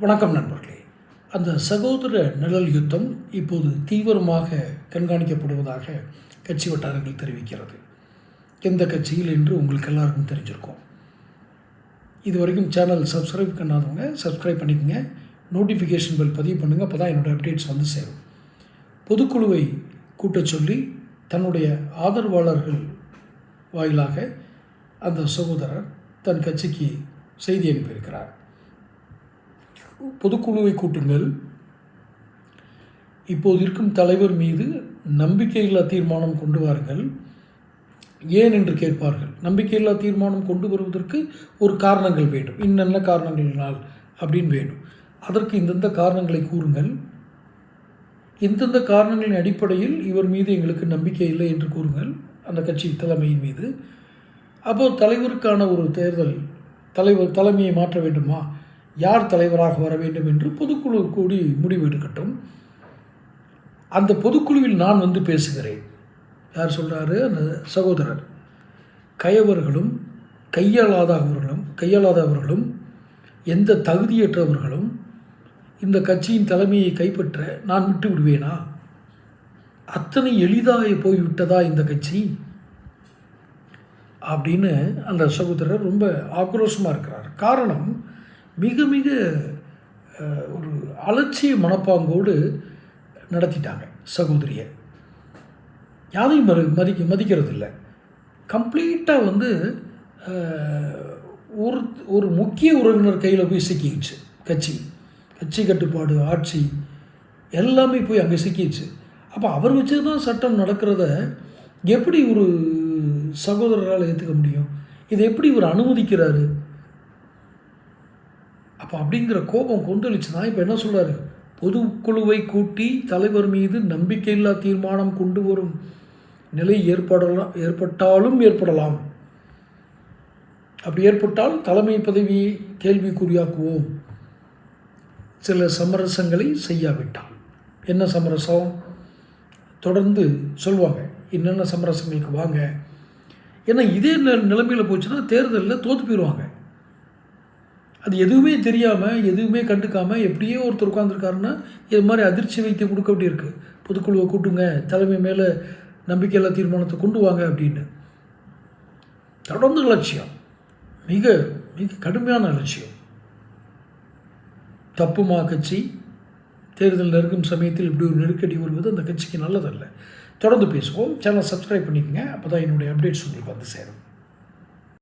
வணக்கம் நண்பர்களே. அந்த சகோதர நிழல் யுத்தம் இப்போது தீவிரமாக கண்காணிக்கப்படுவதாக கட்சி வட்டாரங்கள் தெரிவிக்கிறது. எந்த கட்சியில் என்று உங்களுக்கு எல்லாருக்கும் தெரிஞ்சிருக்கும். இதுவரைக்கும் சேனல் சப்ஸ்கிரைப் பண்ணாதவங்க சப்ஸ்கிரைப் பண்ணிக்கோங்க. நோட்டிஃபிகேஷன் பெல் பதிவு பண்ணுங்கள். அப்போ தான் என்னோடய அப்டேட்ஸ் வந்து சேரும். பொதுக்குழுவை கூட்டச் சொல்லி தன்னுடைய ஆதரவாளர்கள் வாயிலாக அந்த சகோதரர் தன் கட்சிக்கு செய்தி அனுப்பியிருக்கிறார். பொதுக்குழுவை கூட்டுங்கள், இப்போது இருக்கும் தலைவர் மீது நம்பிக்கையில்லா தீர்மானம் கொண்டு வாருங்கள். ஏன் என்று கேட்பார்கள். நம்பிக்கையில்லா தீர்மானம் கொண்டு வருவதற்கு ஒரு காரணங்கள் வேண்டும். இன்னென்ன காரணங்களினால் அப்படின்னு வேணும். அதற்கு இந்தந்த காரணங்களை கூறுங்கள். இந்தந்த காரணங்களின் அடிப்படையில் இவர் மீது எங்களுக்கு நம்பிக்கை இல்லை என்று கூறுங்கள் அந்த கட்சி தலைமையின் மீது. அப்போது தலைவருக்கான ஒரு தேர்தல், தலைமையை மாற்ற வேண்டுமா, யார் தலைவராக வர வேண்டும் என்று பொதுக்குழு கூடி முடிவு எடுக்கட்டும். அந்த பொதுக்குழுவில் நான் வந்து பேசுகிறேன். யார் சொல்கிறாரு? அந்த சகோதரர். கயவர்களும் கையாளாதவர்களும் எந்த தகுதியற்றவர்களும் இந்த கட்சியின் தலைமையை கைப்பற்ற நான் விட்டு விடுவேனா? அத்தனை எளிதாக போய்விட்டதா இந்த கட்சி அப்படின்னு அந்த சகோதரர் ரொம்ப ஆக்ரோஷமாக இருக்கிறார். காரணம், மிக மிக ஒரு அலட்சிய மனப்பாங்கோடு நடத்திட்டாங்க சகோதரியை. யாரையும் மதிக்கிறது இல்லை. கம்ப்ளீட்டாக வந்து ஒரு முக்கிய உறவினர் கையில் போய் சிக்கிடுச்சு கட்சி கட்டுப்பாடு, ஆட்சி எல்லாமே போய் அங்கே சிக்கிடுச்சு. அப்போ அவர் வச்சு தான் சட்டம் நடக்கிறத எப்படி ஒரு சகோதரரால் ஏற்றுக்க முடியும்? இதை எப்படி இவர் அனுமதிக்கிறாரு? அப்போ அப்படிங்கிற கோபம் கொந்தளிச்சு தான் இப்போ என்ன சொல்கிறாரு? பொதுக்குழுவை கூட்டி தலைவர் மீது நம்பிக்கையில்லா தீர்மானம் கொண்டு வரும் நிலை ஏற்பட்டாலும் அப்படி ஏற்பட்டால் தலைமை பதவியை கேள்விக்குறியாக்குவோம், சில சமரசங்களை செய்யாவிட்டால். என்ன சமரசம்? தொடர்ந்து சொல்லுவாங்க, என்னென்ன சமரசங்களுக்கு வாங்க. ஏன்னா இதே நிலைமையில் போச்சுன்னா தேர்தலில் தோற்று போயிடுவாங்க. அது எதுவுமே தெரியாமல், எதுவுமே கண்டுக்காமல் எப்படியோ ஒருத்தர் உட்காந்துருக்காருன்னா இது மாதிரி அதிர்ச்சி வைத்தியம் கொடுக்க வேண்டியிருக்கு. பொதுக்குழுவை கூட்டுங்க, தலைமை மேலே நம்பிக்கையில்லா தீர்மானத்தை கொண்டு வாங்க அப்படின்னு. தொடர்ந்து அலட்சியம், மிக மிக கடுமையான அலட்சியம். தப்புமா கட்சி? தேர்தல் நெருங்கும் சமயத்தில் இப்படி ஒரு நெருக்கடி வருவது அந்த கட்சிக்கு நல்லதல்ல. தொடர்ந்து பேசுவோம். சேனல் சப்ஸ்கிரைப் பண்ணிக்கோங்க. அப்போ தான் என்னுடைய அப்டேட்ஸ் உங்களுக்கு வந்து சேரும்.